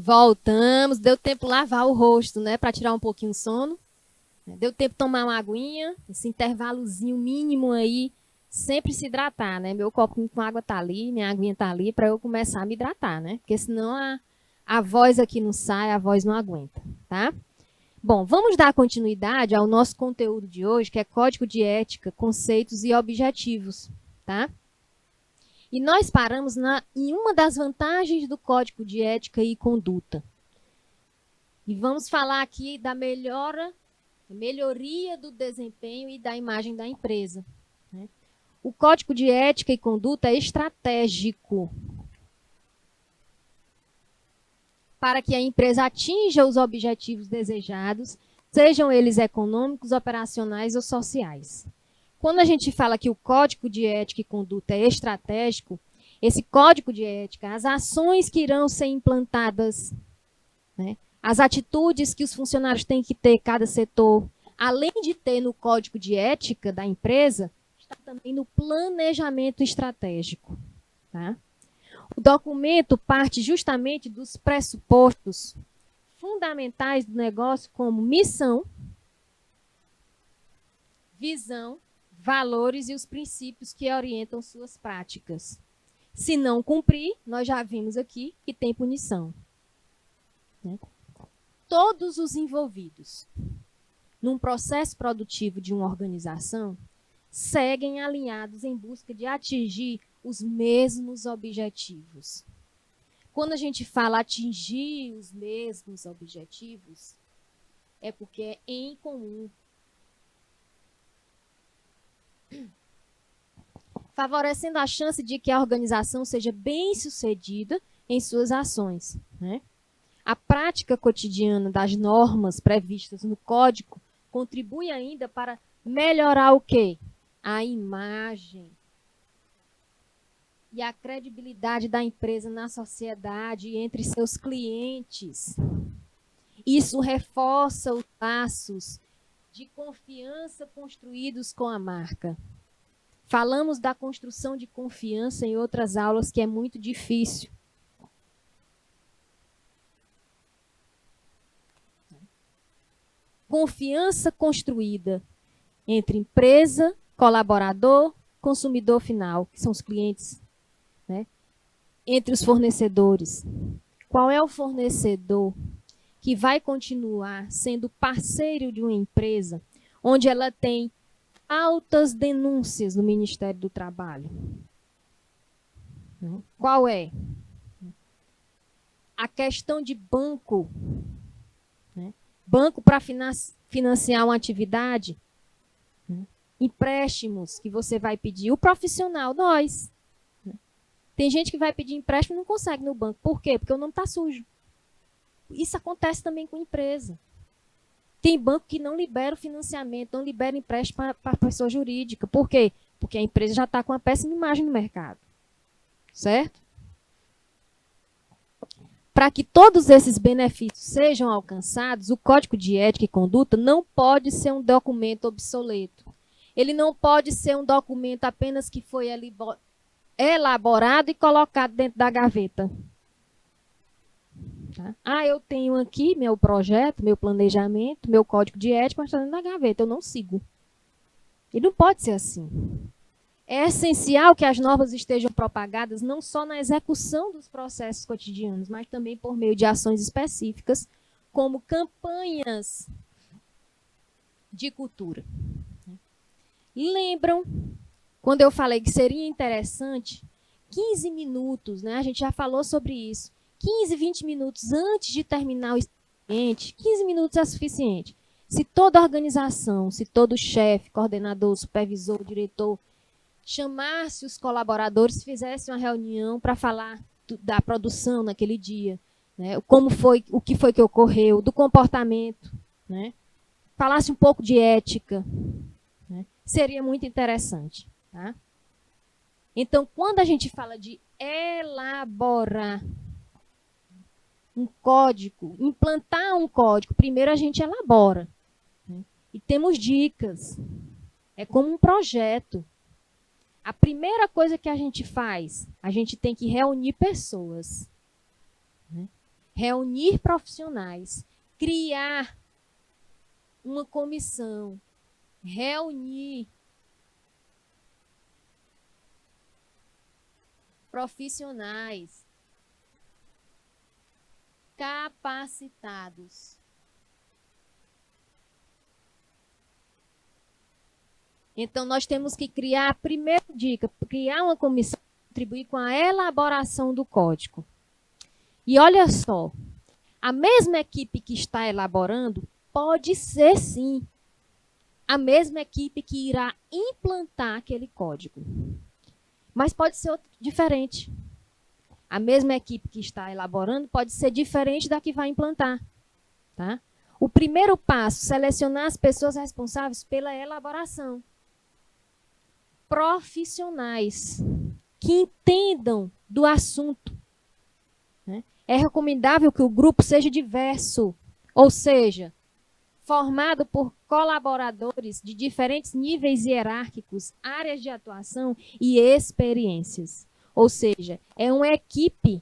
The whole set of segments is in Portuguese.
Voltamos, deu tempo de lavar o rosto, né, para tirar um pouquinho o sono. Deu tempo de tomar uma aguinha, esse intervalozinho mínimo aí, sempre se hidratar, né? Meu copinho com água tá ali, minha aguinha tá ali, para eu começar a me hidratar, né? Porque senão a voz aqui não sai, a voz não aguenta, tá? Bom, vamos dar continuidade ao nosso conteúdo de hoje, que é Código de Ética, Conceitos e Objetivos, tá? E nós paramos em uma das vantagens do Código de Ética e Conduta. E vamos falar aqui da melhoria do desempenho e da imagem da empresa. Né? O Código de Ética e Conduta é estratégico para que a empresa atinja os objetivos desejados, sejam eles econômicos, operacionais ou sociais. Quando a gente fala que o Código de Ética e Conduta é estratégico, esse Código de Ética, as ações que irão ser implantadas, né, as atitudes que os funcionários têm que ter, cada setor, além de ter no Código de Ética da empresa, está também no planejamento estratégico. Tá? O documento parte justamente dos pressupostos fundamentais do negócio, como missão, visão, valores e os princípios que orientam suas práticas. Se não cumprir, nós já vimos aqui que tem punição. Né? Todos os envolvidos num processo produtivo de uma organização seguem alinhados em busca de atingir os mesmos objetivos. Quando a gente fala atingir os mesmos objetivos, é porque é em comum. Favorecendo a chance de que a organização seja bem-sucedida em suas ações. Né? A prática cotidiana das normas previstas no Código contribui ainda para melhorar o quê? A imagem e a credibilidade da empresa na sociedade e entre seus clientes. Isso reforça os laços de confiança construídos com a marca. Falamos da construção de confiança em outras aulas, que é muito difícil. Confiança construída entre empresa, colaborador, consumidor final, que são os clientes, né? Entre os fornecedores. Qual é o fornecedor que vai continuar sendo parceiro de uma empresa onde ela tem altas denúncias no Ministério do Trabalho? Qual é? A questão de banco. Né? Banco para financiar uma atividade. Né? Empréstimos que você vai pedir. O profissional, nós. Né? Tem gente que vai pedir empréstimo e não consegue no banco. Por quê? Porque o nome está sujo. Isso acontece também com empresa. Tem banco que não libera o financiamento, não libera empréstimo para a pessoa jurídica. Por quê? Porque a empresa já está com uma péssima imagem no mercado. Certo? Para que todos esses benefícios sejam alcançados, o Código de Ética e Conduta não pode ser um documento obsoleto. Ele não pode ser um documento apenas que foi elaborado e colocado dentro da gaveta. Tá? Eu tenho aqui meu projeto, meu planejamento, meu código de ética, mas está dentro da gaveta, eu não sigo. E não pode ser assim. É essencial que as normas estejam propagadas não só na execução dos processos cotidianos, mas também por meio de ações específicas, como campanhas de cultura. Lembram, quando eu falei que seria interessante, 15 minutos, né? A gente já falou sobre isso, 15, 20 minutos antes de terminar o expediente, 15 minutos é suficiente. Se toda organização, se todo chefe, coordenador, supervisor, diretor, chamasse os colaboradores, fizesse uma reunião para falar da produção naquele dia, né? Como foi, o que foi que ocorreu, do comportamento, né? Falasse um pouco de ética, né? Seria muito interessante. Tá? Então, quando a gente fala de elaborar um código, implantar um código, primeiro a gente elabora. Né? E temos dicas. É como um projeto. A primeira coisa que a gente faz, a gente tem que reunir pessoas. Né? reunir profissionais, criar uma comissão, reunir profissionais capacitados. Então, nós temos que criar, primeira dica, criar uma comissão que contribuir com a elaboração do código. E olha só, a mesma equipe que está elaborando pode ser, sim, a mesma equipe que irá implantar aquele código. Mas pode ser diferente. A mesma equipe que está elaborando pode ser diferente da que vai implantar. Tá? O primeiro passo, selecionar as pessoas responsáveis pela elaboração. Profissionais que entendam do assunto. Né? É recomendável que o grupo seja diverso, ou seja, formado por colaboradores de diferentes níveis hierárquicos, áreas de atuação e experiências. Ou seja, é uma equipe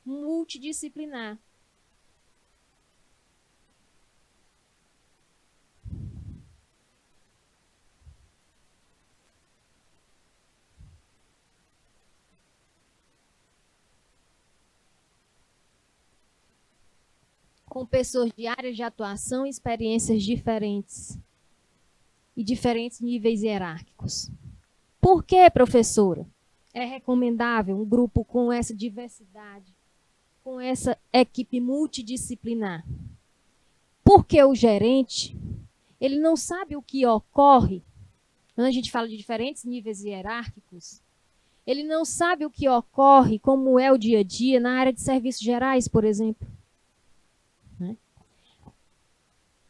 multidisciplinar. Com pessoas de áreas de atuação e experiências diferentes. E diferentes níveis hierárquicos. Por que, professora? É recomendável um grupo com essa diversidade, com essa equipe multidisciplinar. Porque o gerente, ele não sabe o que ocorre, quando a gente fala de diferentes níveis hierárquicos, ele não sabe o que ocorre, como é o dia a dia, na área de serviços gerais, por exemplo.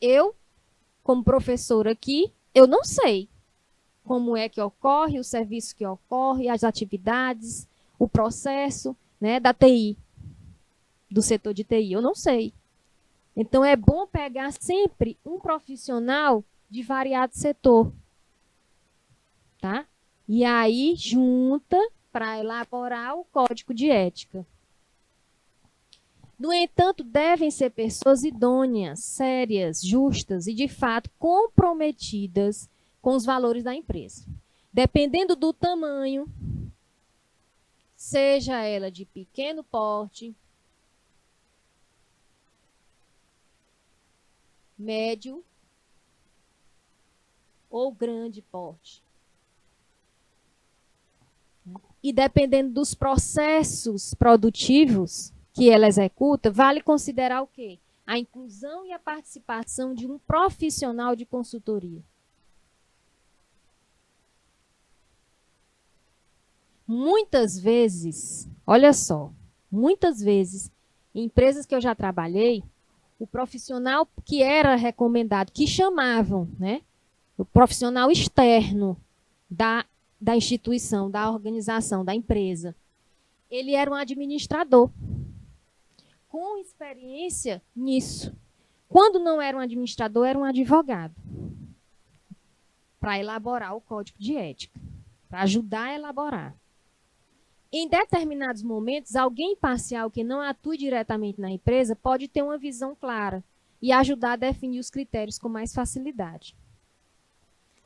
Eu, como professora aqui, eu não sei como é que ocorre, o serviço que ocorre, as atividades, o processo, né, da TI, do setor de TI. Eu não sei. Então, é bom pegar sempre um profissional de variado setor. Tá? E aí, junta para elaborar o código de ética. No entanto, devem ser pessoas idôneas, sérias, justas e, de fato, comprometidas com os valores da empresa. Dependendo do tamanho, seja ela de pequeno porte, médio ou grande porte. E dependendo dos processos produtivos que ela executa, vale considerar o quê? A inclusão e a participação de um profissional de consultoria. Muitas vezes, olha só, muitas vezes, em empresas que eu já trabalhei, o profissional que era recomendado, que chamavam, né, o profissional externo da instituição, da organização, da empresa, ele era um administrador, com experiência nisso. Quando não era um administrador, era um advogado, para elaborar o código de ética, para ajudar a elaborar. Em determinados momentos, alguém imparcial que não atue diretamente na empresa pode ter uma visão clara e ajudar a definir os critérios com mais facilidade.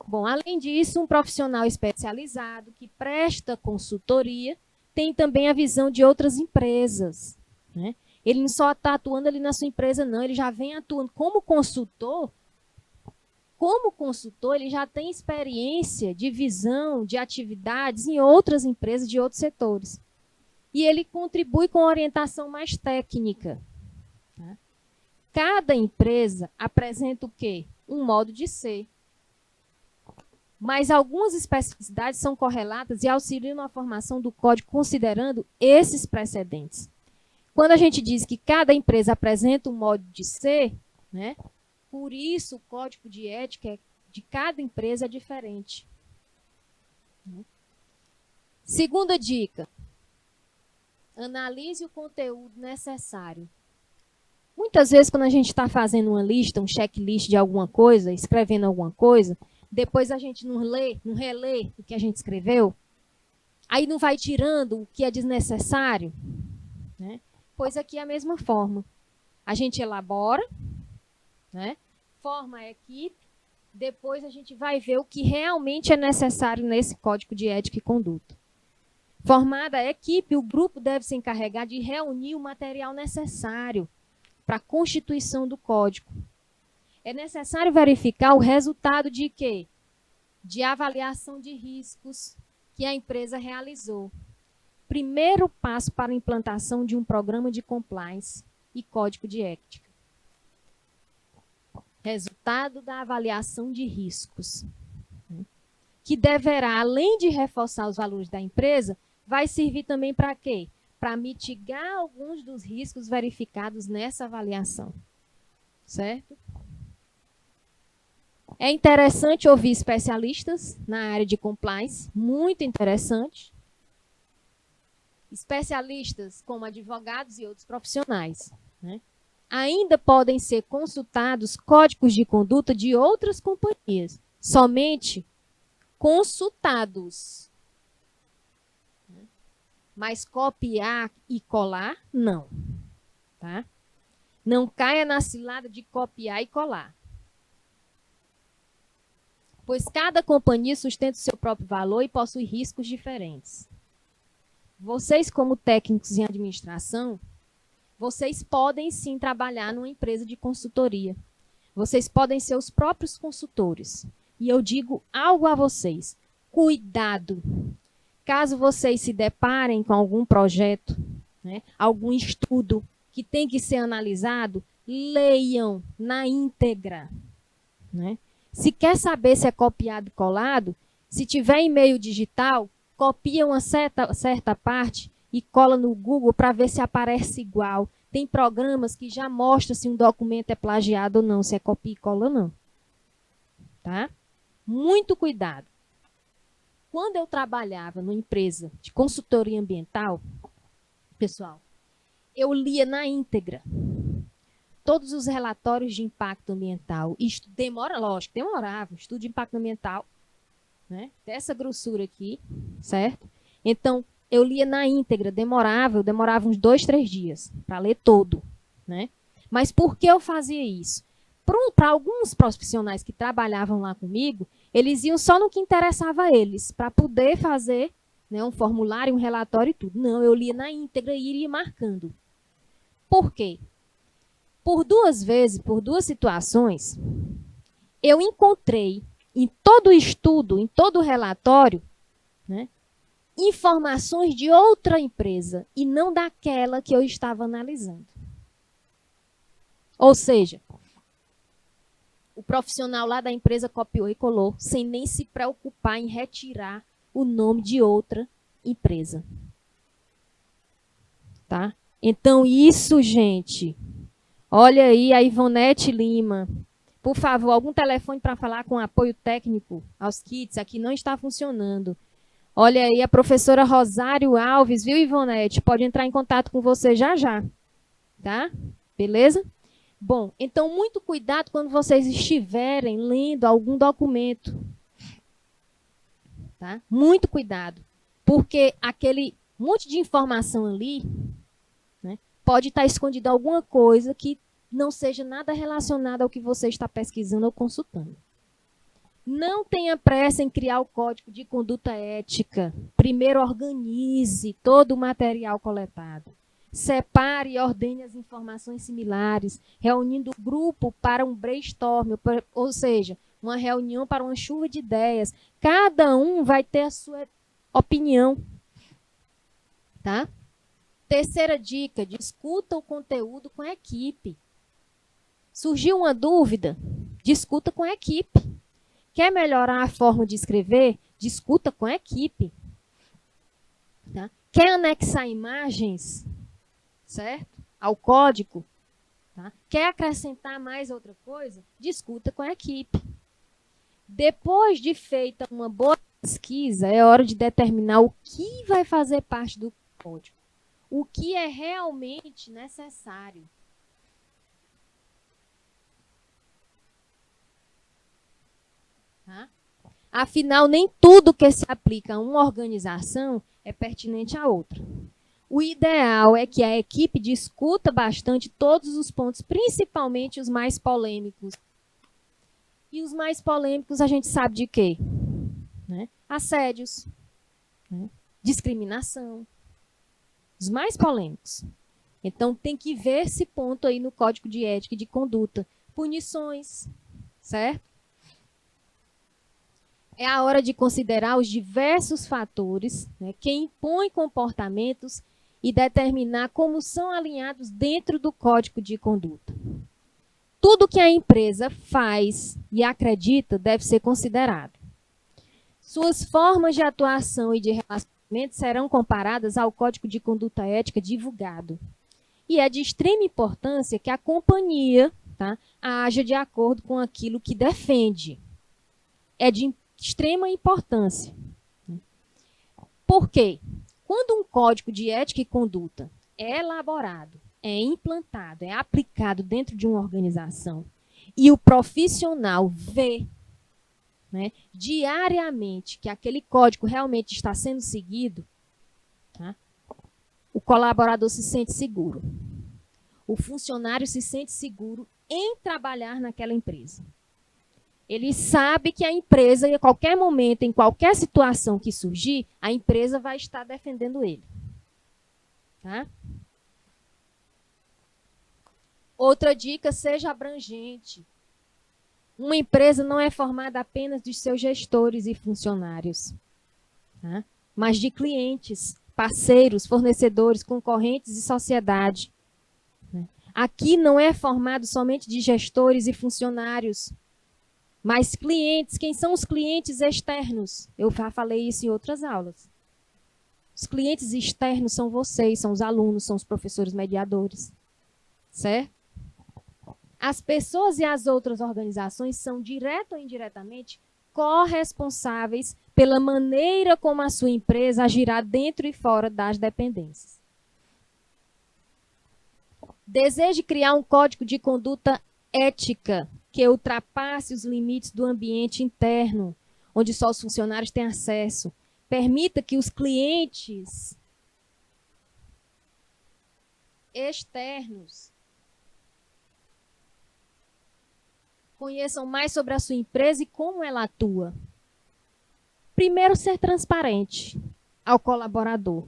Bom, além disso, um profissional especializado que presta consultoria tem também a visão de outras empresas, né? Ele não só está atuando ali na sua empresa, não, ele já vem atuando como consultor. Como consultor, ele já tem experiência de visão, de atividades em outras empresas de outros setores. E ele contribui com orientação mais técnica. Tá? Cada empresa apresenta o quê? Um modo de ser. Mas algumas especificidades são correlatas e auxiliam na formação do código considerando esses precedentes. Quando a gente diz que cada empresa apresenta um modo de ser, né? Por isso, o código de ética de cada empresa é diferente. Segunda dica. Analise o conteúdo necessário. Muitas vezes, quando a gente está fazendo uma lista, um checklist de alguma coisa, escrevendo alguma coisa, depois a gente não relê o que a gente escreveu. Aí não vai tirando o que é desnecessário, né? Pois aqui é a mesma forma. A gente elabora, né? Forma a equipe, depois a gente vai ver o que realmente é necessário nesse código de ética e conduta. Formada a equipe, o grupo deve se encarregar de reunir o material necessário para a constituição do código. É necessário verificar o resultado de quê? De avaliação de riscos que a empresa realizou. Primeiro passo para a implantação de um programa de compliance e código de ética. Resultado da avaliação de riscos, que deverá, além de reforçar os valores da empresa, vai servir também para quê? Para mitigar alguns dos riscos verificados nessa avaliação. Certo? É interessante ouvir especialistas na área de compliance, muito interessante. Especialistas como advogados e outros profissionais, né? Ainda podem ser consultados códigos de conduta de outras companhias, somente consultados. Mas copiar e colar, não. Tá? Não caia na cilada de copiar e colar. Pois cada companhia sustenta o seu próprio valor e possui riscos diferentes. Vocês, como técnicos em administração, vocês podem sim trabalhar numa empresa de consultoria. Vocês podem ser os próprios consultores. E eu digo algo a vocês. Cuidado. Caso vocês se deparem com algum projeto, né, algum estudo que tem que ser analisado, leiam na íntegra. Né? Se quer saber se é copiado e colado, se tiver e-mail digital, copia uma certa parte e cola no Google para ver se aparece igual. Tem programas que já mostram se um documento é plagiado ou não, se é copia e cola ou não. Tá? Muito cuidado. Quando eu trabalhava numa empresa de consultoria ambiental, pessoal, eu lia na íntegra todos os relatórios de impacto ambiental. Isto demorava, estudo de impacto ambiental, né? Dessa grossura aqui, certo? Então, eu lia na íntegra, demorava uns 2, 3 dias para ler todo, né? Mas por que eu fazia isso? Para alguns profissionais que trabalhavam lá comigo, eles iam só no que interessava a eles, para poder fazer, né, um formulário, um relatório e tudo. Não, eu lia na íntegra e iria marcando. Por quê? Por 2 vezes, por 2 situações, eu encontrei em todo o estudo, em todo o relatório, né, informações de outra empresa e não daquela que eu estava analisando. Ou seja, o profissional lá da empresa copiou e colou, sem nem se preocupar em retirar o nome de outra empresa. Tá? Então, isso, gente. Olha aí a Ivonete Lima. Por favor, algum telefone para falar com apoio técnico aos kits? Aqui não está funcionando. Olha aí a professora Rosário Alves, viu, Ivonete? Pode entrar em contato com você já já. Tá? Beleza? Bom, então muito cuidado quando vocês estiverem lendo algum documento. Tá? Muito cuidado. Porque aquele monte de informação ali, né, pode estar escondido alguma coisa que não seja nada relacionada ao que você está pesquisando ou consultando. Não tenha pressa em criar o código de conduta ética. Primeiro organize todo o material coletado. Separe e ordene as informações similares, reunindo o grupo para um brainstorm, ou seja, uma reunião para uma chuva de ideias. Cada um vai ter a sua opinião. Tá? Terceira dica, discuta o conteúdo com a equipe. Surgiu uma dúvida? Discuta com a equipe. Quer melhorar a forma de escrever? Discuta com a equipe. Tá? Quer anexar imagens, certo? Ao código? Tá? Quer acrescentar mais outra coisa? Discuta com a equipe. Depois de feita uma boa pesquisa, é hora de determinar o que vai fazer parte do código. O que é realmente necessário. Tá? Afinal, nem tudo que se aplica a uma organização é pertinente a outra. O ideal é que a equipe discuta bastante todos os pontos, principalmente os mais polêmicos. E os mais polêmicos a gente sabe de quê? Né? Assédios, né? Discriminação. Os mais polêmicos. Então, tem que ver esse ponto aí no Código de Ética e de Conduta. Punições, certo? É a hora de considerar os diversos fatores, né, que impõem comportamentos e determinar como são alinhados dentro do Código de Conduta. Tudo que a empresa faz e acredita deve ser considerado. Suas formas de atuação e de relacionamento serão comparadas ao Código de Conduta Ética divulgado. E é de extrema importância que a companhia, tá, haja de acordo com aquilo que defende. É de extrema importância. Por quê? Quando um código de ética e conduta é elaborado, é implantado, é aplicado dentro de uma organização e o profissional vê, né, diariamente que aquele código realmente está sendo seguido, tá, o colaborador se sente seguro. O funcionário se sente seguro em trabalhar naquela empresa. Ele sabe que a empresa, em qualquer momento, em qualquer situação que surgir, a empresa vai estar defendendo ele. Tá? Outra dica, seja abrangente. Uma empresa não é formada apenas dos seus gestores e funcionários, tá? Mas de clientes, parceiros, fornecedores, concorrentes e sociedade. Aqui não é formado somente de gestores e funcionários, mas clientes. Quem são os clientes externos? Eu já falei isso em outras aulas. Os clientes externos são vocês, são os alunos, são os professores mediadores. Certo? As pessoas e as outras organizações são, direta ou indiretamente, corresponsáveis pela maneira como a sua empresa agirá dentro e fora das dependências. Deseje criar um código de conduta ética que ultrapasse os limites do ambiente interno, onde só os funcionários têm acesso. Permita que os clientes externos conheçam mais sobre a sua empresa e como ela atua. Primeiro, ser transparente ao colaborador.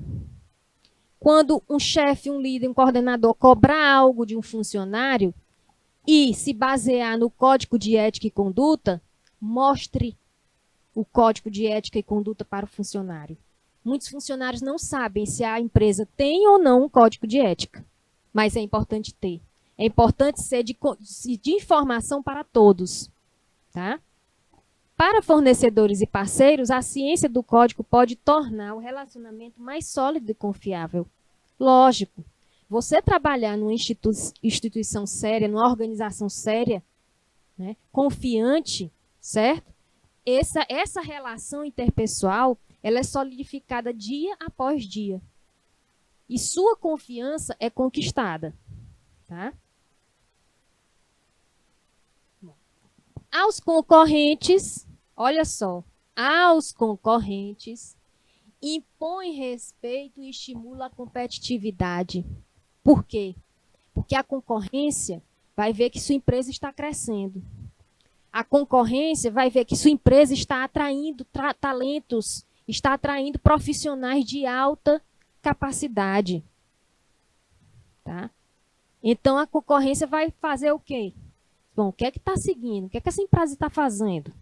Quando um chefe, um líder, um coordenador cobrar algo de um funcionário e se basear no Código de Ética e Conduta, mostre o Código de Ética e Conduta para o funcionário. Muitos funcionários não sabem se a empresa tem ou não um Código de Ética, mas é importante ter. É importante ser de informação para todos. Tá? Para fornecedores e parceiros, a ciência do código pode tornar o relacionamento mais sólido e confiável. Lógico, você trabalhar numa instituição séria, numa organização séria, né, confiante, certo? Essa relação interpessoal, ela é solidificada dia após dia. E sua confiança é conquistada. Tá? Aos concorrentes, olha só, aos concorrentes, impõe respeito e estimula a competitividade. Por quê? Porque a concorrência vai ver que sua empresa está crescendo. A concorrência vai ver que sua empresa está atraindo talentos, está atraindo profissionais de alta capacidade. Tá? Então, a concorrência vai fazer o quê? Bom, o que é que está seguindo? O que é que essa empresa está fazendo?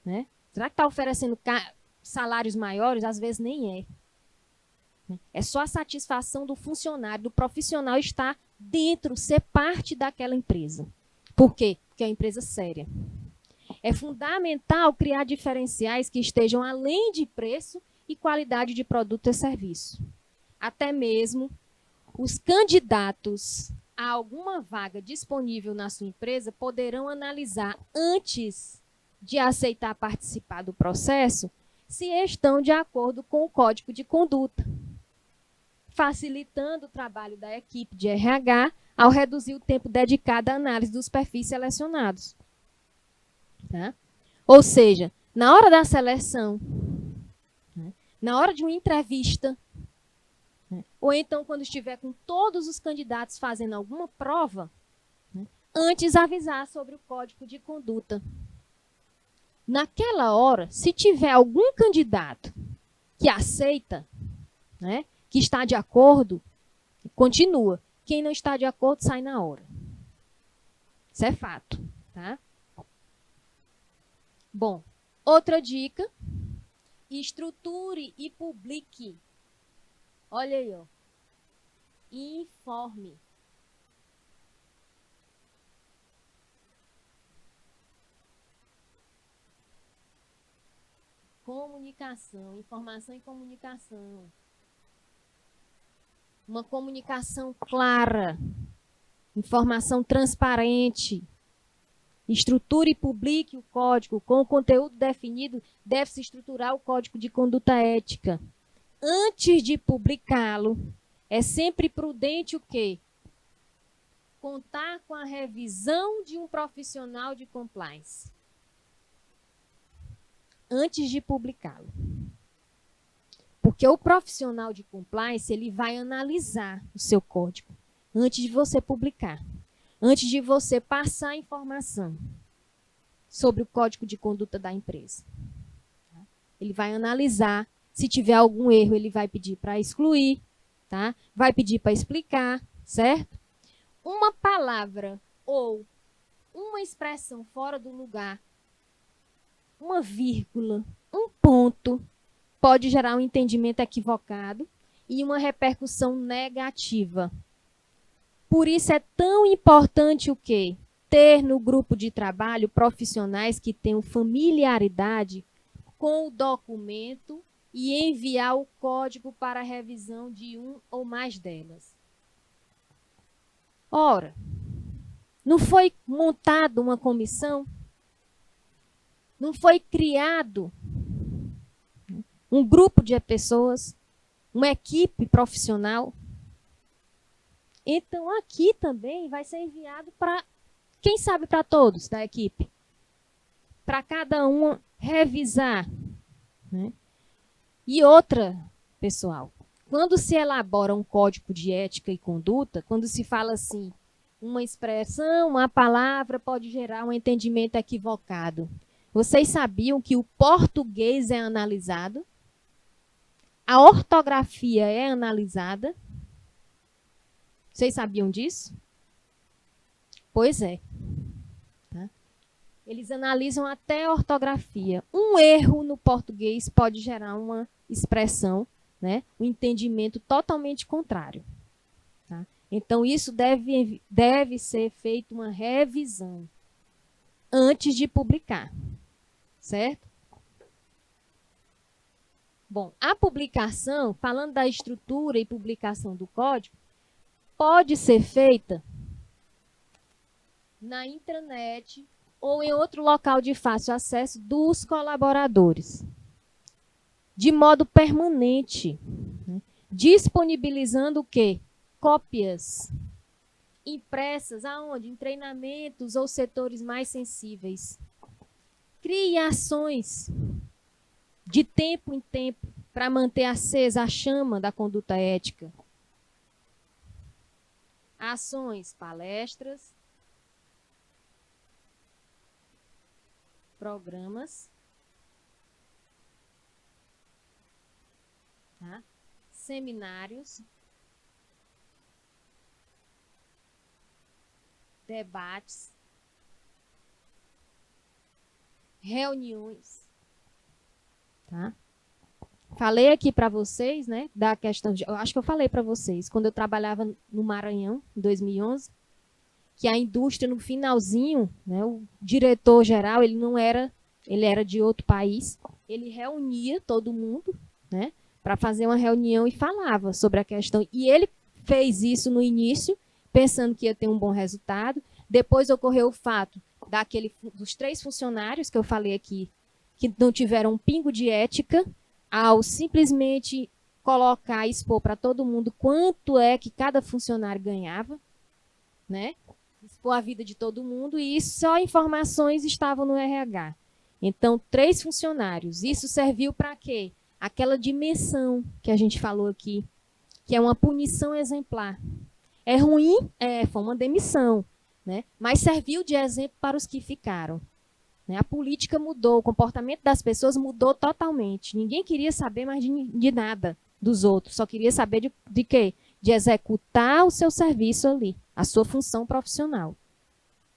Né? Será que está oferecendo salários maiores? Às vezes nem é. É só a satisfação do funcionário, do profissional estar dentro, ser parte daquela empresa. Por quê? Porque é uma empresa séria. É fundamental criar diferenciais que estejam além de preço e qualidade de produto e serviço. Até mesmo os candidatos a alguma vaga disponível na sua empresa poderão analisar antes de aceitar participar do processo se estão de acordo com o Código de Conduta, facilitando o trabalho da equipe de RH ao reduzir o tempo dedicado à análise dos perfis selecionados. Tá? Ou seja, Na hora da seleção, né? Na hora de uma entrevista, né? Ou então quando estiver com todos os candidatos fazendo alguma prova, né? Antes avisar sobre o código de conduta. Naquela hora, se tiver algum candidato que aceita, né? Que está de acordo, continua. Quem não está de acordo, sai na hora. Isso é fato, tá? Bom, outra dica, estruture e publique. Olha aí, ó. Informe. Comunicação, informação e comunicação. Uma comunicação clara, informação transparente. Estruture e publique o código. Com o conteúdo definido, deve-se estruturar o código de conduta ética. Antes de publicá-lo, é sempre prudente o quê? Contar com a revisão de um profissional de compliance. Antes de publicá-lo. Porque o profissional de compliance, ele vai analisar o seu código antes de você publicar. Antes de você passar a informação sobre o código de conduta da empresa. Ele vai analisar, se tiver algum erro, ele vai pedir para excluir, tá? Vai pedir para explicar, certo? Uma palavra ou uma expressão fora do lugar, uma vírgula, um ponto, pode gerar um entendimento equivocado e uma repercussão negativa. Por isso é tão importante o quê? Ter no grupo de trabalho profissionais que tenham familiaridade com o documento e enviar o código para a revisão de um ou mais delas. Ora, não foi montada uma comissão? Não foi criado um grupo de pessoas, uma equipe profissional? Então, aqui também vai ser enviado para, quem sabe para todos da equipe, para cada um revisar. Né? E outra, pessoal, quando se elabora um código de ética e conduta, quando se fala assim, uma expressão, uma palavra pode gerar um entendimento equivocado. Vocês sabiam que o português é analisado? A ortografia é analisada? Vocês sabiam disso? Pois é. Tá? Eles analisam até a ortografia. Um erro no português pode gerar uma expressão, né? Um entendimento totalmente contrário. Tá? Então, isso deve ser feita uma revisão antes de publicar. Certo? Bom, a publicação, falando da estrutura e publicação do código, pode ser feita na intranet ou em outro local de fácil acesso dos colaboradores, de modo permanente, né? Disponibilizando o quê? Cópias impressas aonde? Em treinamentos ou setores mais sensíveis. Crie ações de tempo em tempo para manter acesa a chama da conduta ética. Ações, palestras, programas, tá? Seminários, debates, reuniões, tá? Falei aqui para vocês, né, da questão de, eu acho que eu falei para vocês, quando eu trabalhava no Maranhão, em 2011, que a indústria, no finalzinho, né, o diretor-geral, ele era de outro país, ele reunia todo mundo, né, para fazer uma reunião e falava sobre a questão. E ele fez isso no início, pensando que ia ter um bom resultado. Depois ocorreu o fato dos 3 funcionários que eu falei aqui, que não tiveram um pingo de ética, ao simplesmente colocar e expor para todo mundo quanto é que cada funcionário ganhava, né? Expor a vida de todo mundo, e só informações estavam no RH. Então, 3 funcionários. Isso serviu para quê? Aquela dimensão que a gente falou aqui, que é uma punição exemplar. É ruim? Foi uma demissão, né? Mas serviu de exemplo para os que ficaram. Né? A política mudou, o comportamento das pessoas mudou totalmente. Ninguém queria saber mais de nada dos outros, só queria saber de quê? De executar o seu serviço ali, a sua função profissional.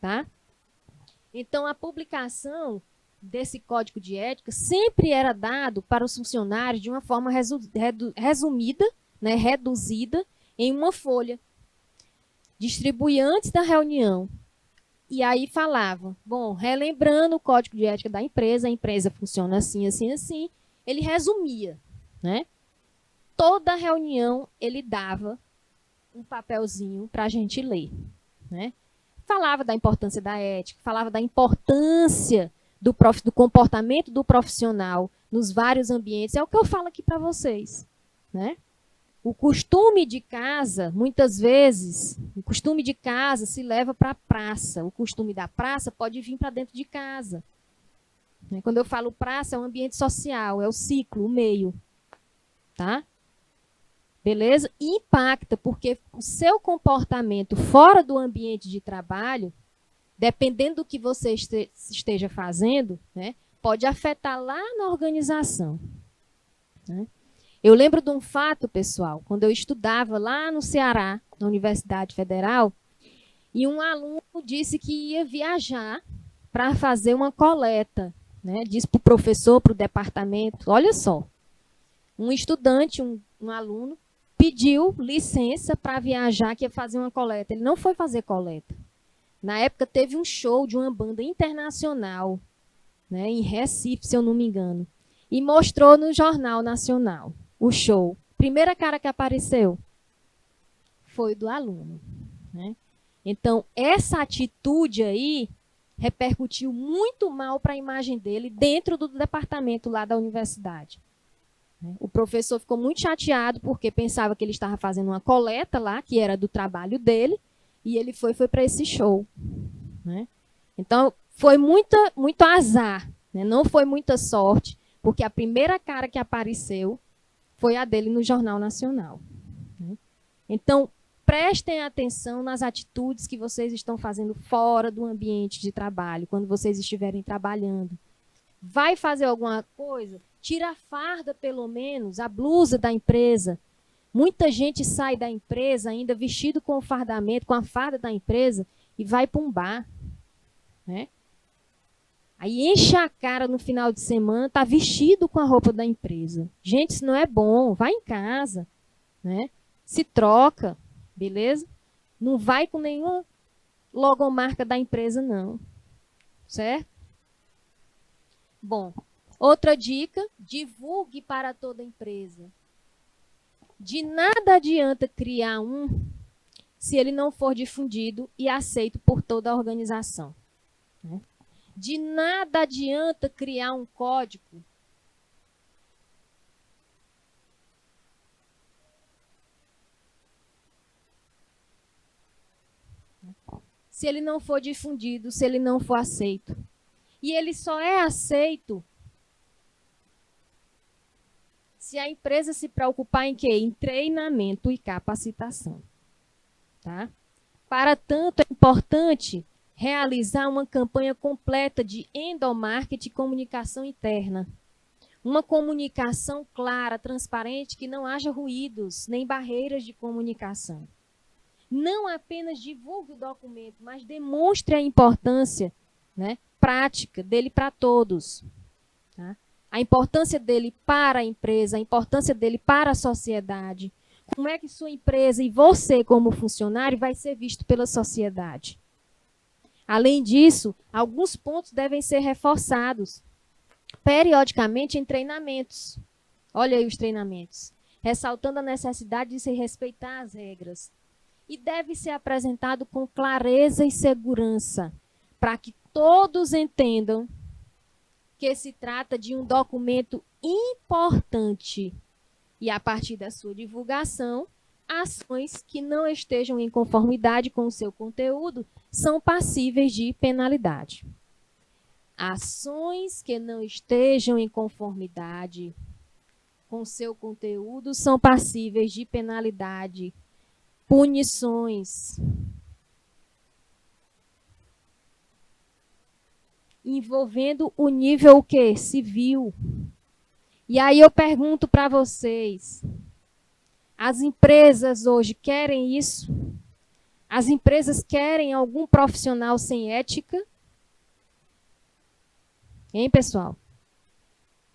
Tá? Então, a publicação desse código de ética sempre era dado para os funcionários de uma forma resumida, né, reduzida, em uma folha. Distribuía antes da reunião. E aí falava, bom, relembrando o código de ética da empresa, a empresa funciona assim, assim, assim. Ele resumia, né? Toda reunião ele dava um papelzinho para a gente ler, né? Falava da importância da ética, falava da importância do comportamento do profissional nos vários ambientes. É o que eu falo aqui para vocês, né? O costume de casa, muitas vezes, o costume de casa se leva para a praça. O costume da praça pode vir para dentro de casa. Quando eu falo praça, é um ambiente social, é o ciclo, o meio. Tá? Beleza? E impacta, porque o seu comportamento fora do ambiente de trabalho, dependendo do que você esteja fazendo, né, pode afetar lá na organização. Né? Eu lembro de um fato, pessoal, quando eu estudava lá no Ceará, na Universidade Federal, e um aluno disse que ia viajar para fazer uma coleta, né? Disse para o professor, para o departamento, olha só, um estudante, um aluno, pediu licença para viajar, que ia fazer uma coleta. Ele não foi fazer coleta. Na época teve um show de uma banda internacional, né, em Recife, se eu não me engano, e mostrou no Jornal Nacional o show. Primeira cara que apareceu foi do aluno. Né? Então, essa atitude aí repercutiu muito mal para a imagem dele dentro do departamento lá da universidade. O professor ficou muito chateado porque pensava que ele estava fazendo uma coleta lá, que era do trabalho dele, e ele foi para esse show. Né? Então, foi muito azar, né? Não foi muita sorte, porque a primeira cara que apareceu foi a dele no Jornal Nacional. Né? Então, prestem atenção nas atitudes que vocês estão fazendo fora do ambiente de trabalho, quando vocês estiverem trabalhando. Vai fazer alguma coisa? Tira a farda, pelo menos, a blusa da empresa. Muita gente sai da empresa ainda vestido com o fardamento, com a farda da empresa, e vai para um bar. Né? Aí enche a cara no final de semana, está vestido com a roupa da empresa. Gente, isso não é bom. Vai em casa. Né? Se troca. Beleza? Não vai com nenhuma logomarca da empresa, não. Certo? Bom, outra dica, divulgue para toda a empresa. De nada adianta criar um se ele não for difundido e aceito por toda a organização. Né? De nada adianta criar um código se ele não for difundido, se ele não for aceito. E ele só é aceito se a empresa se preocupar em quê? Em treinamento e capacitação. Tá? Para tanto, é importante realizar uma campanha completa de endomarketing e comunicação interna. Uma comunicação clara, transparente, que não haja ruídos, nem barreiras de comunicação. Não apenas divulgue o documento, mas demonstre a importância, né, prática dele para todos. Tá? A importância dele para a empresa, a importância dele para a sociedade. Como é que sua empresa e você, como funcionário, vai ser visto pela sociedade? Além disso, alguns pontos devem ser reforçados periodicamente em treinamentos. Olha aí os treinamentos. Ressaltando a necessidade de se respeitar as regras. E deve ser apresentado com clareza e segurança, para que todos entendam que se trata de um documento importante. E, a partir da sua divulgação, ações que não estejam em conformidade com o seu conteúdo são passíveis de penalidade. Ações que não estejam em conformidade com seu conteúdo são passíveis de penalidade, punições, envolvendo o nível o quê? Civil. E aí eu pergunto para vocês, as empresas hoje querem isso? As empresas querem algum profissional sem ética? Hein, pessoal?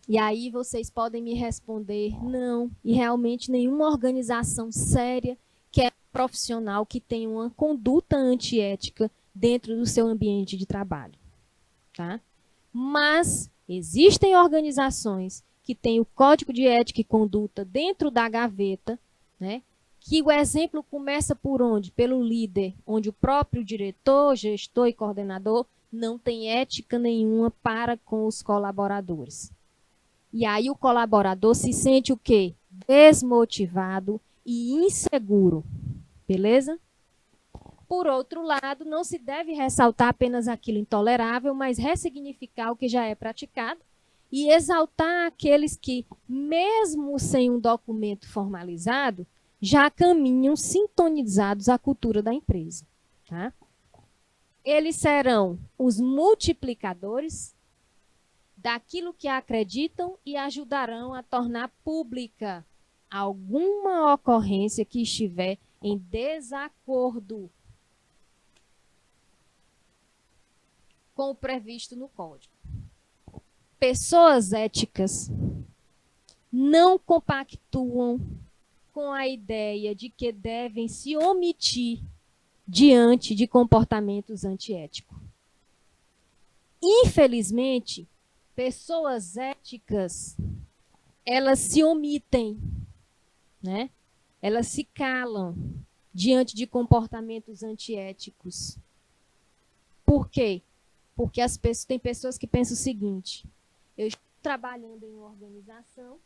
E aí vocês podem me responder, não. E realmente nenhuma organização séria quer um profissional que tenha uma conduta antiética dentro do seu ambiente de trabalho. Tá? Mas existem organizações que têm o código de ética e conduta dentro da gaveta, né? Que o exemplo começa por onde? Pelo líder, onde o próprio diretor, gestor e coordenador não tem ética nenhuma para com os colaboradores. E aí o colaborador se sente o quê? Desmotivado e inseguro. Beleza? Por outro lado, não se deve ressaltar apenas aquilo intolerável, mas ressignificar o que já é praticado e exaltar aqueles que, mesmo sem um documento formalizado, já caminham sintonizados à cultura da empresa. Tá? Eles serão os multiplicadores daquilo que acreditam e ajudarão a tornar pública alguma ocorrência que estiver em desacordo com o previsto no Código. Pessoas éticas não compactuam com a ideia de que devem se omitir diante de comportamentos antiéticos. Infelizmente, pessoas éticas, elas se omitem, né? Elas se calam diante de comportamentos antiéticos. Por quê? Porque tem pessoas que pensam o seguinte, eu estou trabalhando em uma organização,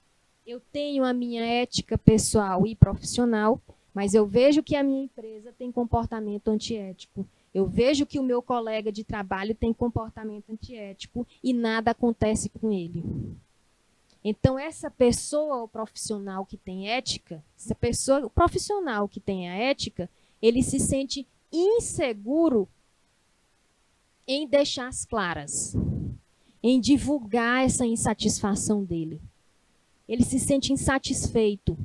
eu tenho a minha ética pessoal e profissional, mas eu vejo que a minha empresa tem comportamento antiético. Eu vejo que o meu colega de trabalho tem comportamento antiético e nada acontece com ele. Então, essa pessoa, o profissional que tem ética, essa pessoa, o profissional que tem a ética, ele se sente inseguro em deixar as claras, em divulgar essa insatisfação dele. Ele se sente insatisfeito,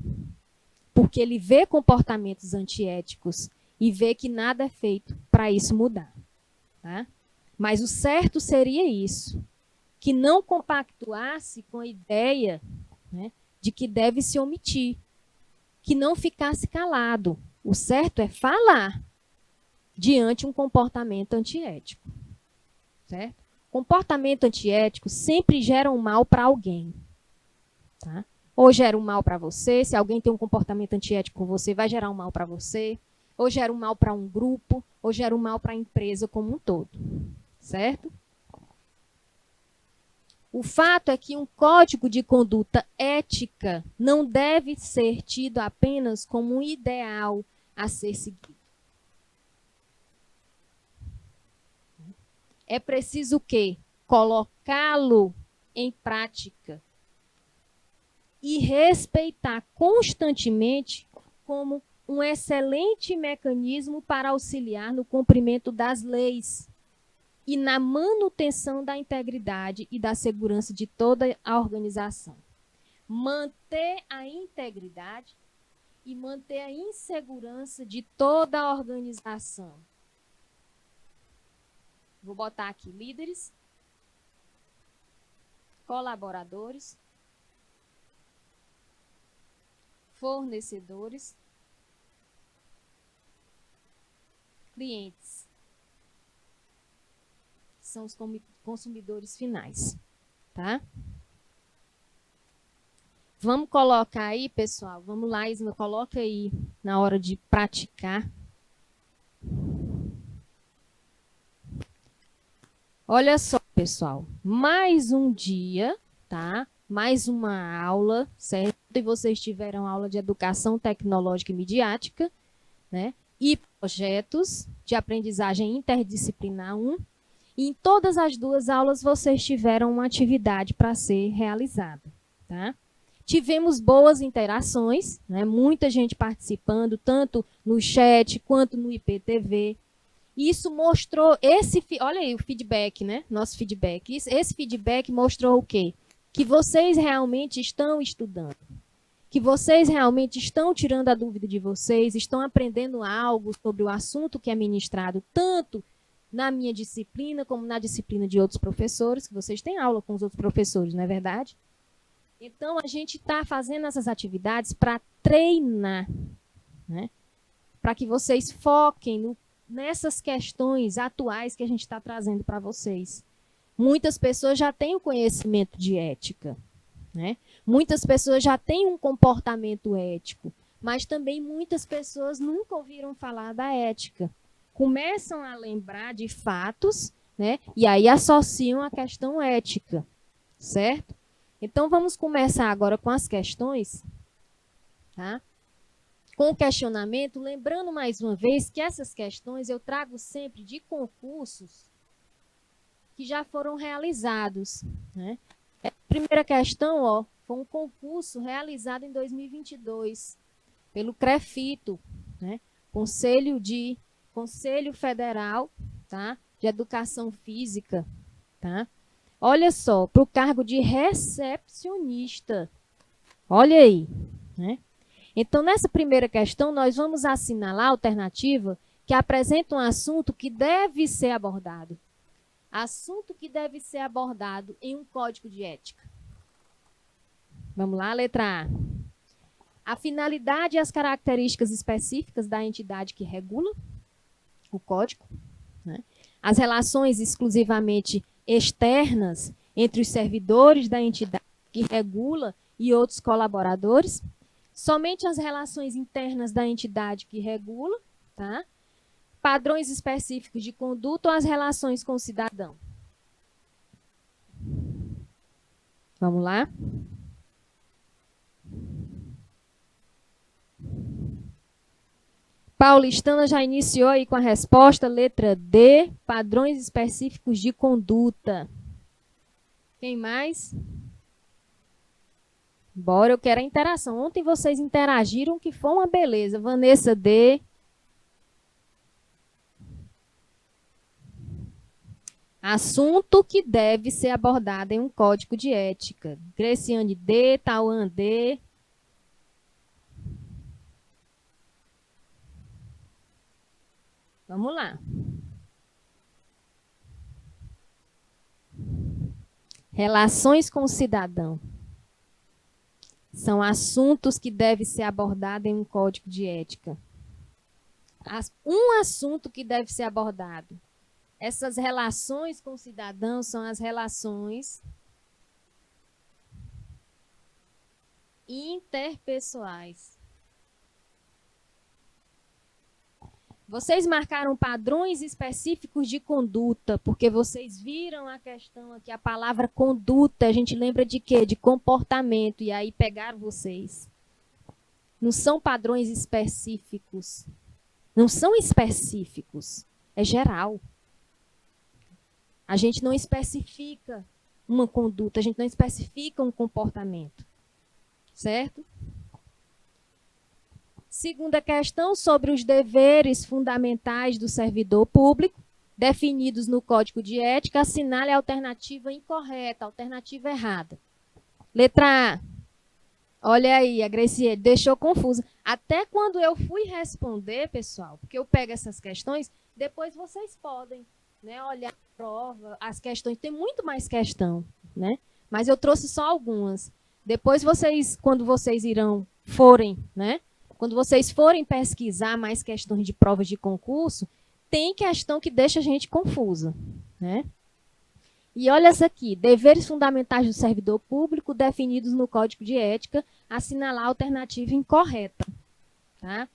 porque ele vê comportamentos antiéticos e vê que nada é feito para isso mudar. Tá? Mas o certo seria isso, que não compactuasse com a ideia, né, de que deve se omitir, que não ficasse calado. O certo é falar diante de um comportamento antiético. Certo? Comportamento antiético sempre gera um mal para alguém. Tá? Ou gera um mal para você, se alguém tem um comportamento antiético com você, vai gerar um mal para você, ou gera um mal para um grupo, ou gera um mal para a empresa como um todo. Certo? O fato é que um código de conduta ética não deve ser tido apenas como um ideal a ser seguido. É preciso o quê? Colocá-lo em prática e respeitar constantemente como um excelente mecanismo para auxiliar no cumprimento das leis e na manutenção da integridade e da segurança de toda a organização. Manter a integridade e manter a insegurança de toda a organização. Vou botar aqui líderes, colaboradores, fornecedores, clientes. São os consumidores finais, tá? Vamos colocar aí, pessoal, vamos lá, Isma, coloca aí na hora de praticar. Olha só, pessoal, mais um dia, tá? Mais uma aula, certo? E vocês tiveram aula de educação tecnológica e midiática, né? E projetos de aprendizagem interdisciplinar 1. E em todas as 2 aulas vocês tiveram uma atividade para ser realizada, tá? Tivemos boas interações, né? Muita gente participando, tanto no chat quanto no IPTV. Isso mostrou, olha aí o feedback, né? Nosso feedback. Esse feedback mostrou o quê? Que vocês realmente estão estudando. Que vocês realmente estão tirando a dúvida de vocês, estão aprendendo algo sobre o assunto que é ministrado, tanto na minha disciplina, como na disciplina de outros professores, que vocês têm aula com os outros professores, não é verdade? Então, a gente está fazendo essas atividades para treinar, né? Para que vocês foquem nessas questões atuais que a gente está trazendo para vocês. Muitas pessoas já têm o conhecimento de ética, né? Muitas pessoas já têm um comportamento ético, mas também muitas pessoas nunca ouviram falar da ética. Começam a lembrar de fatos, né? E aí associam a questão ética, certo? Então, vamos começar agora com as questões, tá? Com o questionamento, lembrando mais uma vez que essas questões eu trago sempre de concursos que já foram realizados, né? A primeira questão, ó, foi um concurso realizado em 2022 pelo CREFITO, né? Conselho Federal, tá? De Educação Física, tá? Olha só, para o cargo de recepcionista. Olha aí, né? Então, nessa primeira questão, nós vamos assinalar a alternativa que apresenta um assunto que deve ser abordado. Assunto que deve ser abordado em um código de ética. Vamos lá, letra A. A finalidade e as características específicas da entidade que regula o código, né? As relações exclusivamente externas entre os servidores da entidade que regula e outros colaboradores, somente as relações internas da entidade que regula, tá? Padrões específicos de conduta ou as relações com o cidadão. Vamos lá? Paulistana já iniciou aí com a resposta, letra D, padrões específicos de conduta. Quem mais? Bora, eu quero a interação. Ontem vocês interagiram, que foi uma beleza. Vanessa D. Assunto que deve ser abordado em um código de ética. Greciane D, Tauan D. Vamos lá. Relações com o cidadão. São assuntos que devem ser abordados em um código de ética. Um assunto que deve ser abordado. Essas relações com o cidadão são as relações interpessoais. Vocês marcaram padrões específicos de conduta, porque vocês viram a questão aqui, a palavra conduta, a gente lembra de quê? De comportamento, e aí pegaram vocês. Não são padrões específicos. Não são específicos, é geral. A gente não especifica uma conduta, a gente não especifica um comportamento, certo? Segunda questão, sobre os deveres fundamentais do servidor público, definidos no Código de Ética, assinale a alternativa incorreta, a alternativa errada. Letra A. Olha aí, a Graciele deixou confusa. Até quando eu fui responder, pessoal, porque eu pego essas questões, depois vocês podem, né, olhar a prova, as questões, tem muito mais questão, né? Mas eu trouxe só algumas. Depois vocês, quando vocês forem, né? Quando vocês forem pesquisar mais questões de provas de concurso, tem questão que deixa a gente confusa, né? E olha essa aqui, deveres fundamentais do servidor público definidos no Código de Ética, assinalar a alternativa incorreta, tá?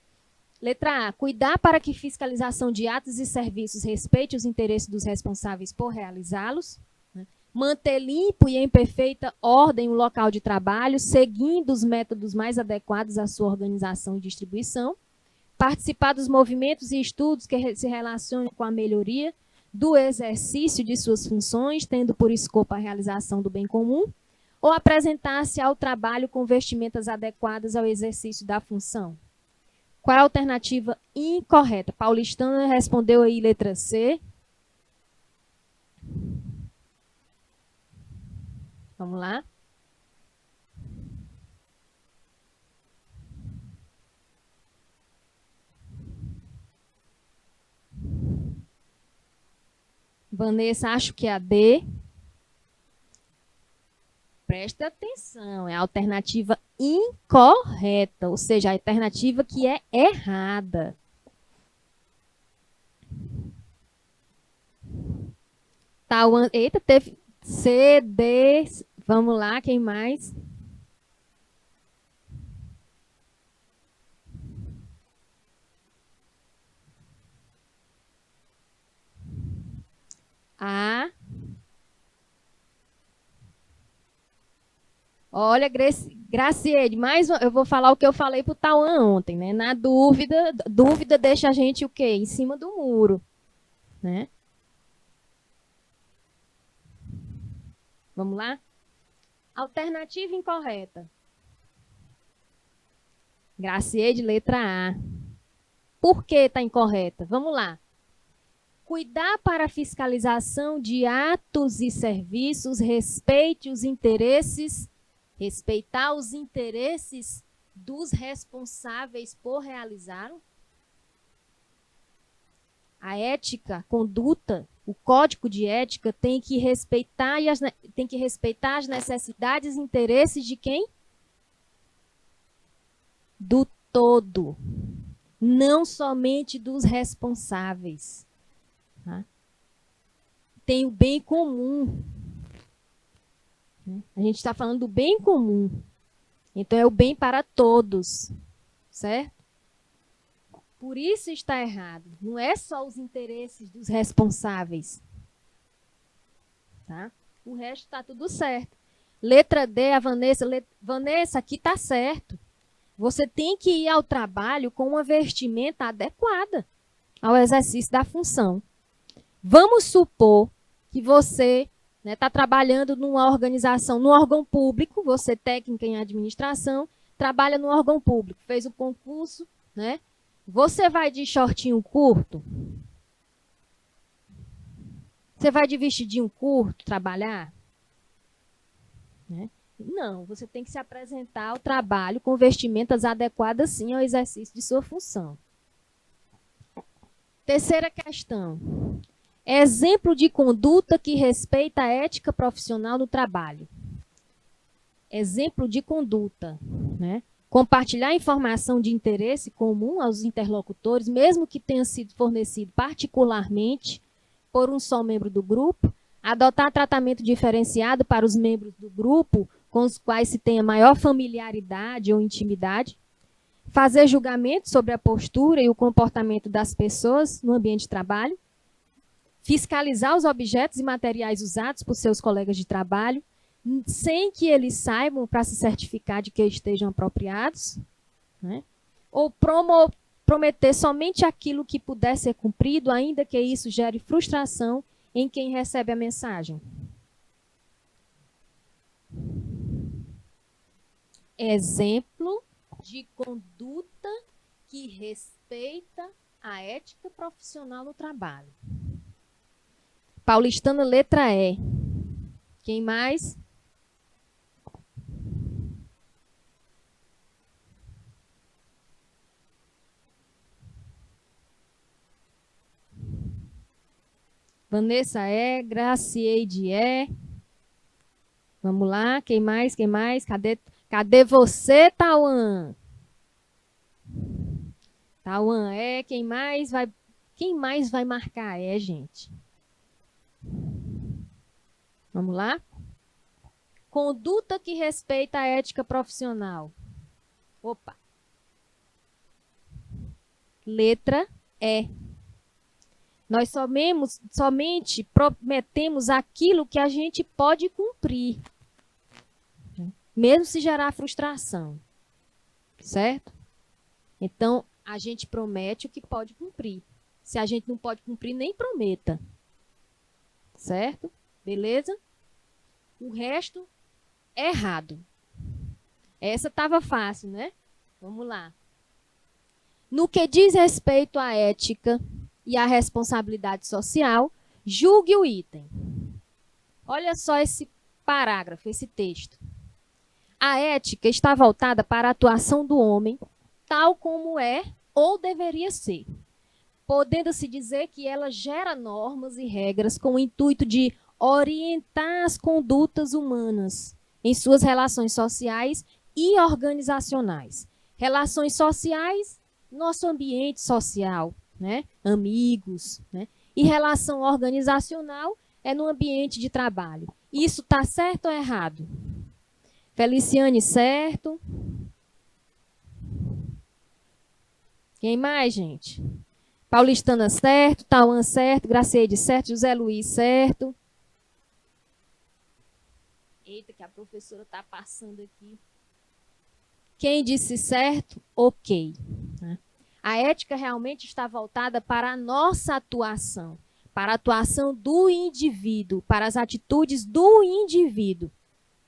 Letra A, cuidar para que fiscalização de atos e serviços respeite os interesses dos responsáveis por realizá-los, né? Manter limpo e em perfeita ordem o local de trabalho, seguindo os métodos mais adequados à sua organização e distribuição, participar dos movimentos e estudos que se relacionam com a melhoria do exercício de suas funções, tendo por escopo a realização do bem comum, ou apresentar-se ao trabalho com vestimentas adequadas ao exercício da função? Qual é a alternativa incorreta? Paulistana respondeu aí letra C. Vamos lá. Vanessa, acho que é a D. Presta atenção, é a alternativa incorreta, ou seja, a alternativa que é errada. Eita, teve C, D, vamos lá, quem mais? A. Olha, Graciele, eu vou falar o que eu falei para o Tauan ontem, né? Na dúvida deixa a gente o quê? Em cima do muro, né? Vamos lá? Alternativa incorreta. Graciele, letra A. Por que está incorreta? Vamos lá. Cuidar para a fiscalização de atos e serviços, respeitar os interesses dos responsáveis por realizá-lo. A ética, a conduta, o código de ética tem que respeitar as necessidades e interesses de quem? Do todo, não somente dos responsáveis. Tá? Tem o bem comum. A gente está falando do bem comum. Então, é o bem para todos. Certo? Por isso está errado. Não é só os interesses dos responsáveis. Tá? O resto está tudo certo. Letra D, a Vanessa. Vanessa, aqui está certo. Você tem que ir ao trabalho com uma vestimenta adequada ao exercício da função. Vamos supor que você está trabalhando numa organização, num órgão público, você técnica em administração, trabalha no órgão público, fez o concurso, né? Você vai de shortinho curto? Você vai de vestidinho curto trabalhar? Né? Não, você tem que se apresentar ao trabalho com vestimentas adequadas, sim, ao exercício de sua função. Terceira questão. Exemplo de conduta que respeita a ética profissional no trabalho. Exemplo de conduta, né? Compartilhar informação de interesse comum aos interlocutores, mesmo que tenha sido fornecido particularmente por um só membro do grupo, adotar tratamento diferenciado para os membros do grupo com os quais se tenha maior familiaridade ou intimidade, fazer julgamento sobre a postura e o comportamento das pessoas no ambiente de trabalho, fiscalizar os objetos e materiais usados por seus colegas de trabalho, sem que eles saibam para se certificar de que estejam apropriados, né? Ou prometer somente aquilo que puder ser cumprido, ainda que isso gere frustração em quem recebe a mensagem. Exemplo de conduta que respeita a ética profissional no trabalho. Paulistana, letra E. Quem mais? Vanessa é, Gracieide é. Vamos lá, quem mais? Quem mais? Cadê você, Tauan? Tauan é, quem mais vai marcar é, gente? Vamos lá? Conduta que respeita a ética profissional. Opa. Letra E. Nós somente prometemos aquilo que a gente pode cumprir, mesmo se gerar frustração, certo? Então, a gente promete o que pode cumprir. Se a gente não pode cumprir, nem prometa, certo? Beleza? O resto é errado. Essa estava fácil, né? Vamos lá. No que diz respeito à ética e à responsabilidade social, julgue o item. Olha só esse parágrafo, esse texto. A ética está voltada para a atuação do homem, tal como é ou deveria ser, podendo-se dizer que ela gera normas e regras com o intuito de orientar as condutas humanas em suas relações sociais e organizacionais. Relações sociais, nosso ambiente social, né? Amigos, né? E relação organizacional é no ambiente de trabalho. Isso está certo ou errado? Feliciane, certo? Quem mais, gente? Paulistana, certo. Tauan, certo. Graceide, certo. José Luiz, certo. Eita, que a professora está passando aqui. Quem disse certo, ok. A ética realmente está voltada para a nossa atuação, para a atuação do indivíduo, para as atitudes do indivíduo,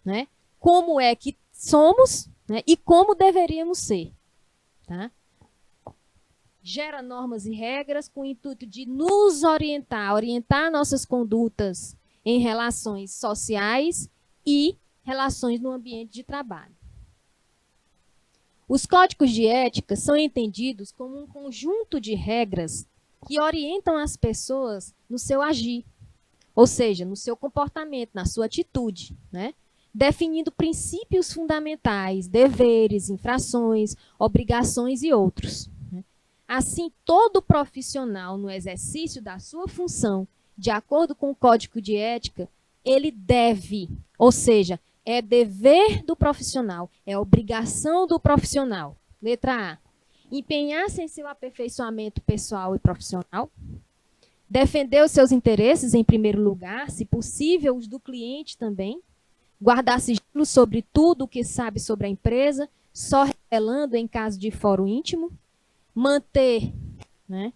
né? Como é que somos, né? E como deveríamos ser, tá? Gera normas e regras com o intuito de nos orientar nossas condutas em relações sociais e relações no ambiente de trabalho. Os códigos de ética são entendidos como um conjunto de regras que orientam as pessoas no seu agir, ou seja, no seu comportamento, na sua atitude, né? Definindo princípios fundamentais, deveres, infrações, obrigações e outros. Assim, todo profissional, no exercício da sua função, de acordo com o Código de Ética, ele deve, ou seja, é dever do profissional, é obrigação do profissional. Letra A. Empenhar-se em seu aperfeiçoamento pessoal e profissional. Defender os seus interesses em primeiro lugar, se possível, os do cliente também. Guardar sigilo sobre tudo o que sabe sobre a empresa, só revelando em caso de fórum íntimo. Manter, né,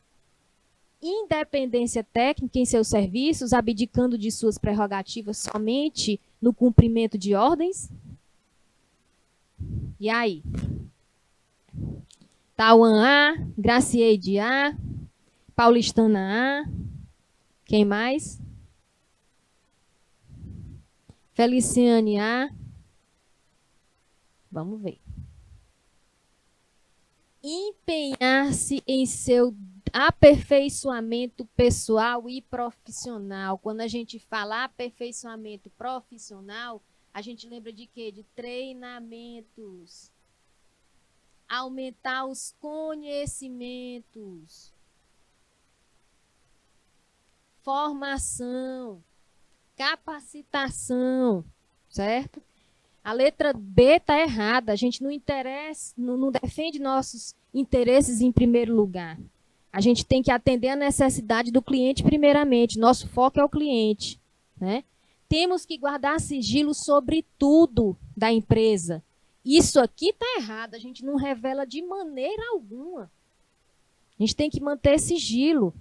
independência técnica em seus serviços, abdicando de suas prerrogativas somente no cumprimento de ordens. E aí? Tauan A, Gracieide A, Paulistana A. Quem mais? Feliciane A. Vamos ver. Empenhar-se em seu aperfeiçoamento pessoal e profissional. Quando a gente fala aperfeiçoamento profissional, a gente lembra de quê? De treinamentos. Aumentar os conhecimentos. Formação. Capacitação. Certo? A letra B está errada. A gente não defende nossos interesses em primeiro lugar. A gente tem que atender a necessidade do cliente primeiramente. Nosso foco é o cliente, né? Temos que guardar sigilo sobre tudo da empresa. Isso aqui está errado. A gente não revela de maneira alguma. A gente tem que manter sigilo.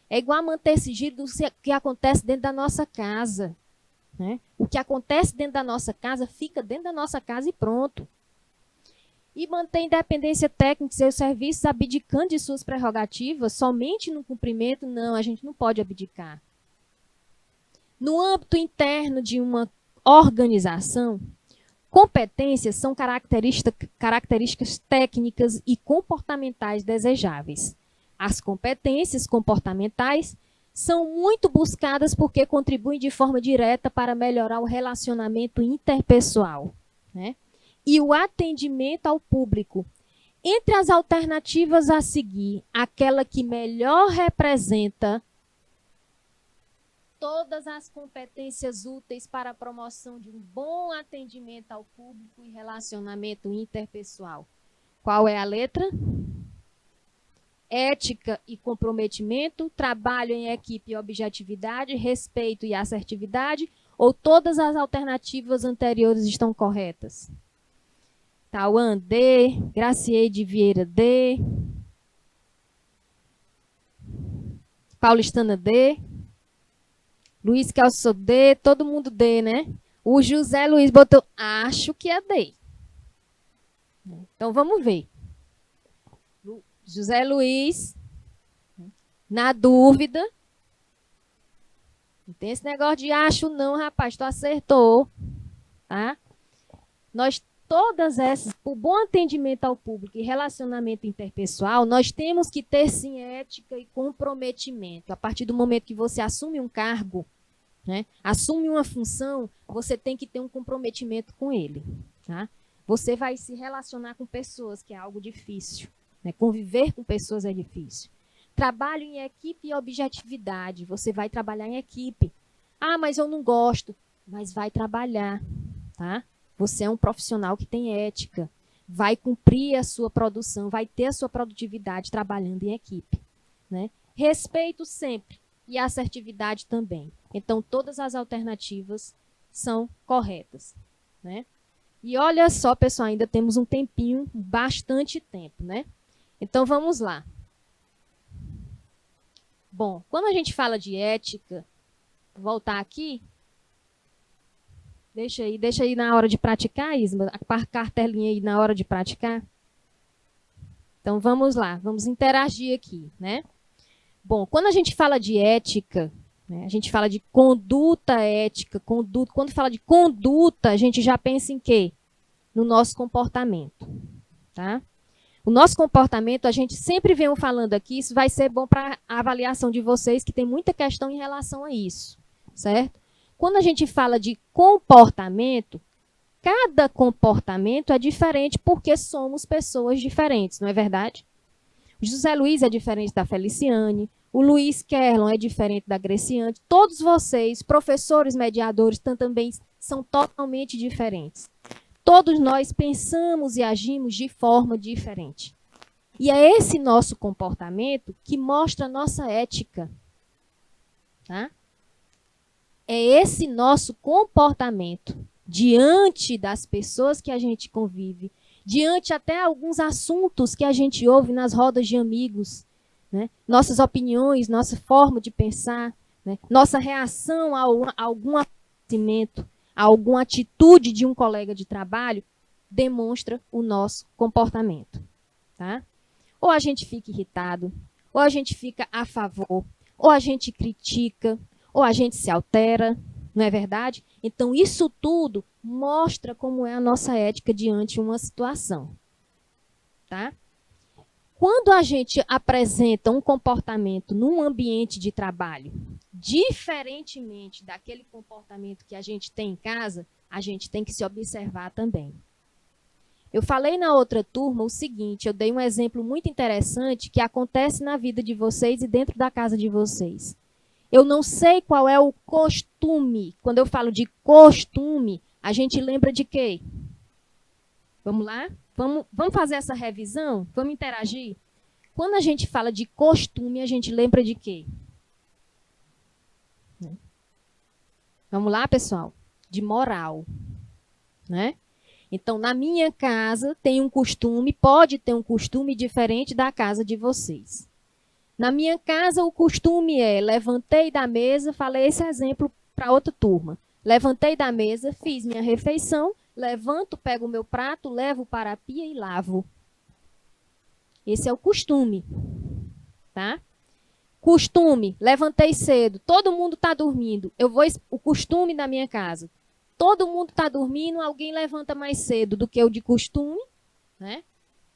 É igual a manter sigilo do que acontece dentro da nossa casa. Né? O que acontece dentro da nossa casa, fica dentro da nossa casa e pronto. E manter independência técnica em seus serviços, abdicando de suas prerrogativas, somente no cumprimento, não, a gente não pode abdicar. No âmbito interno de uma organização, competências são características técnicas e comportamentais desejáveis. As competências comportamentais são muito buscadas porque contribuem de forma direta para melhorar o relacionamento interpessoal, né? E o atendimento ao público. Entre as alternativas a seguir, aquela que melhor representa todas as competências úteis para a promoção de um bom atendimento ao público e relacionamento interpessoal. Qual é a letra? Ética e comprometimento, trabalho em equipe e objetividade, respeito e assertividade, ou todas as alternativas anteriores estão corretas? Tauan, D. Gracieide Vieira, D. Paulistana, D. Luiz calçou D, todo mundo D, né? O José Luiz botou, acho que é D. Então, vamos ver. José Luiz, na dúvida. Não tem esse negócio de acho não, rapaz, tu acertou. Tá? Nós, todas essas, por bom atendimento ao público e relacionamento interpessoal, nós temos que ter, sim, ética e comprometimento. A partir do momento que você assume um cargo, né, assume uma função, você tem que ter um comprometimento com ele. Tá? Você vai se relacionar com pessoas, que é algo difícil. Né? Conviver com pessoas é difícil. Trabalho em equipe e objetividade. Você vai trabalhar em equipe. Ah, mas eu não gosto. Mas vai trabalhar. Tá? Você é um profissional que tem ética. Vai cumprir a sua produção, vai ter a sua produtividade trabalhando em equipe. Né? Respeito sempre. E assertividade também. Então, todas as alternativas são corretas. Né? E olha só, pessoal, ainda temos um tempinho, bastante tempo, né? Então, vamos lá. Bom, quando a gente fala de ética, vou voltar aqui. Deixa aí na hora de praticar, Isma, a cartelinha aí na hora de praticar. Então, vamos lá, vamos interagir aqui, né? Bom, quando a gente fala de ética, né, a gente fala de conduta ética, conduta. Quando fala de conduta, a gente já pensa em quê? No nosso comportamento, tá? O nosso comportamento, a gente sempre vem falando aqui, isso vai ser bom para a avaliação de vocês, que tem muita questão em relação a isso, certo? Quando a gente fala de comportamento, cada comportamento é diferente porque somos pessoas diferentes, não é verdade? O José Luiz é diferente da Feliciane, o Luiz Kerlon é diferente da Greciane, todos vocês, professores mediadores, também são totalmente diferentes. Todos nós pensamos e agimos de forma diferente. E é esse nosso comportamento que mostra a nossa ética. Tá? É esse nosso comportamento diante das pessoas que a gente convive, diante até alguns assuntos que a gente ouve nas rodas de amigos, né? Nossas opiniões, nossa forma de pensar, né? Nossa reação a algum acontecimento, a alguma atitude de um colega de trabalho, demonstra o nosso comportamento. Tá? Ou a gente fica irritado, ou a gente fica a favor, ou a gente critica, ou a gente se altera, não é verdade? Então, isso tudo mostra como é a nossa ética diante de uma situação. Tá? Quando a gente apresenta um comportamento num ambiente de trabalho, diferentemente daquele comportamento que a gente tem em casa, a gente tem que se observar também. Eu falei na outra turma o seguinte, eu dei um exemplo muito interessante que acontece na vida de vocês e dentro da casa de vocês. Eu não sei qual é o costume. Quando eu falo de costume, a gente lembra de quê? Vamos lá? Vamos fazer essa revisão? Vamos interagir? Quando a gente fala de costume, a gente lembra de quê? Vamos lá, pessoal? De moral. Né? Então, na minha casa, tem um costume, pode ter um costume diferente da casa de vocês. Na minha casa, o costume é, levantei da mesa, falei esse exemplo para outra turma. Levantei da mesa, fiz minha refeição, levanto, pego o meu prato, levo para a pia e lavo. Esse é o costume. Tá? Costume, levantei cedo, todo mundo está dormindo. O costume da minha casa. Todo mundo está dormindo, alguém levanta mais cedo do que o de costume, né?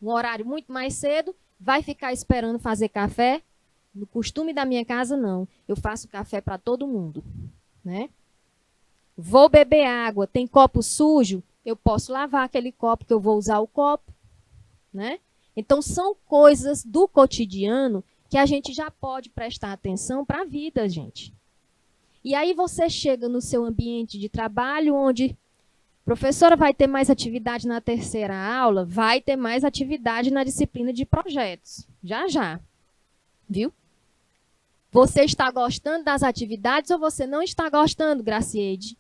Um horário muito mais cedo, vai ficar esperando fazer café. No costume da minha casa, não. Eu faço café para todo mundo, né? Vou beber água, tem copo sujo, eu posso lavar aquele copo que eu vou usar o copo, né? Então, são coisas do cotidiano que a gente já pode prestar atenção para a vida, gente. E aí você chega no seu ambiente de trabalho, onde a professora vai ter mais atividade na terceira aula, vai ter mais atividade na disciplina de projetos. Já, já. Viu? Você está gostando das atividades ou você não está gostando, Gracieide?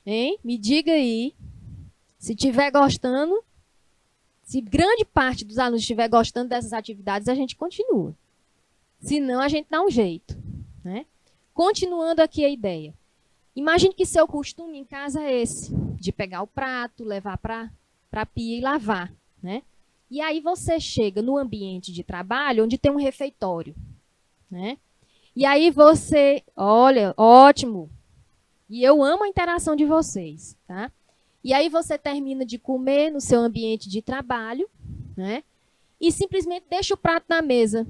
Hein? Me diga aí. Se estiver gostando, se grande parte dos alunos estiver gostando dessas atividades, a gente continua. Se não, a gente dá um jeito, né? Continuando aqui a ideia. Imagine que seu costume em casa é esse, de pegar o prato, levar para a pia e lavar, né? E aí você chega no ambiente de trabalho onde tem um refeitório, né? E aí você, olha, ótimo, e eu amo a interação de vocês, tá? E aí você termina de comer no seu ambiente de trabalho, né? E simplesmente deixa o prato na mesa.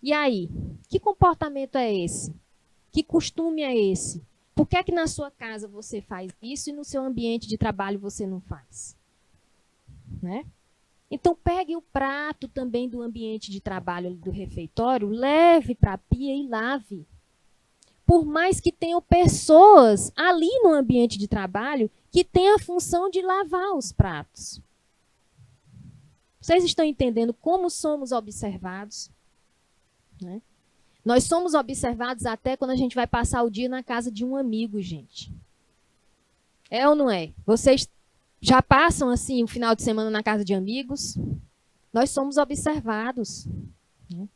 E aí, que comportamento é esse? Que costume é esse? Por que é que na sua casa você faz isso e no seu ambiente de trabalho você não faz? Né? Então, pegue o prato também do ambiente de trabalho do refeitório, leve para a pia e lave. Por mais que tenham pessoas ali no ambiente de trabalho que têm a função de lavar os pratos. Vocês estão entendendo como somos observados? Né? Nós somos observados até quando a gente vai passar o dia na casa de um amigo, gente. É ou não é? Vocês já passam assim o final de semana na casa de amigos? Nós somos observados. Né?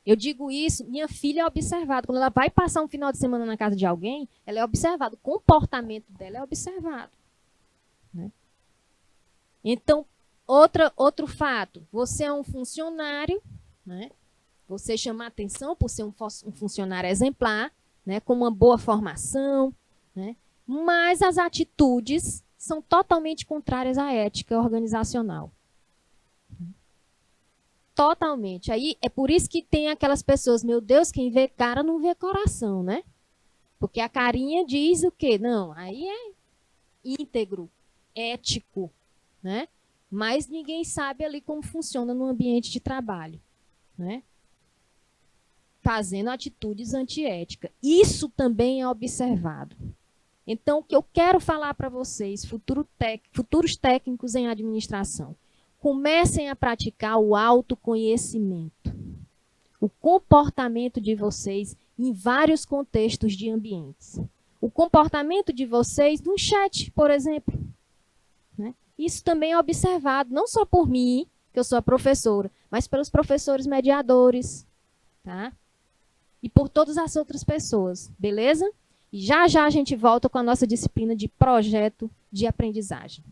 Eu digo isso, minha filha é observada. Quando ela vai passar um final de semana na casa de alguém, ela é observada. O comportamento dela é observado. Né? Então, outro fato. Você é um funcionário, né? Você chama a atenção por ser um funcionário exemplar, né, com uma boa formação, né, mas as atitudes são totalmente contrárias à ética organizacional. Totalmente. Aí é por isso que tem aquelas pessoas, meu Deus, quem vê cara não vê coração, né? Porque a carinha diz o quê? Não, aí é íntegro, ético, né? Mas ninguém sabe ali como funciona no ambiente de trabalho, né? Fazendo atitudes antiéticas. Isso também é observado. Então, o que eu quero falar para vocês, futuros técnicos em administração, comecem a praticar o autoconhecimento. O comportamento de vocês em vários contextos de ambientes. O comportamento de vocês no chat, por exemplo. Né? Isso também é observado, não só por mim, que eu sou a professora, mas pelos professores mediadores, tá? E por todas as outras pessoas, beleza? E já já a gente volta com a nossa disciplina de projeto de aprendizagem.